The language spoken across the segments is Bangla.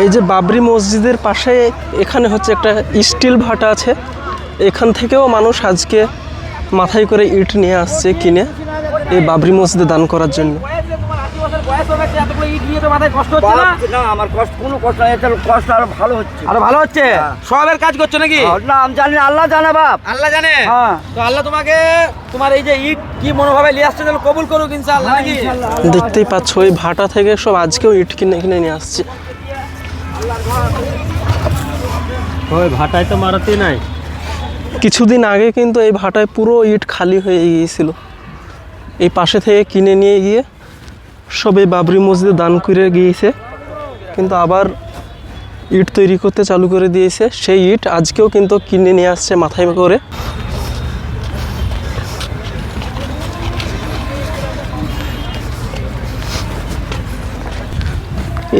এই যে বাবরি মসজিদের পাশে এখানে হচ্ছে একটা স্টিল ভাটা আছে, এখান থেকেও মানুষ আজকে মাথায় করে ইট নিয়ে আসছে কিনে এই বাবরি মসজিদে দান করার জন্য। আরো ভালো হচ্ছে, সবের কাজ করছো নাকি? না আমি জানি না, আল্লাহ জানে বাপ। আল্লাহ জানে। হ্যাঁ। তো আল্লাহ তোমাকে তোমার এই যে ইট কি মনোভাবে নিয়ে আসছে কবুল করুক ইনশাআল্লাহ নাকি? দেখতেই পাচ্ছ ওই ভাটা থেকে সব আজকেও ইট কিনে কিনে নিয়ে আসছে। ওই ভাটায় তো মারাতি নাই। কিছুদিন আগে কিন্তু এই ভাটায় পুরো ইট খালি হয়ে গিয়েছিল, এই পাশে থেকে কিনে নিয়ে গিয়ে সব এই বাবরি মসজিদে দান করে গিয়েছে, কিন্তু আবার ইট তৈরি করতে চালু করে দিয়েছে। সেই ইট আজকেও কিন্তু কিনে নিয়ে আসছে মাথায় করে।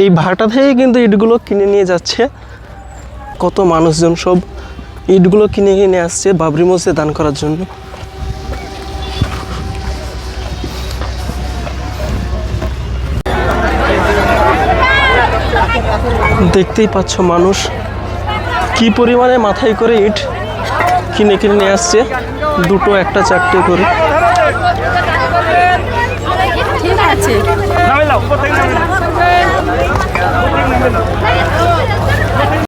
এই ভাটা থেকে কিন্তু ইটগুলো কিনে নিয়ে যাচ্ছে, কত মানুষজন সব ইটগুলো কিনে নিয়ে আসছে বাবরি মসজিদে দান করার জন্য। দেখতেই পাচ্ছ মানুষ কি পরিমাণে মাথায় করে ইট কিনে কিনে নিয়ে আসছে, দুটো একটা চারটে করে। ঠিক আছে।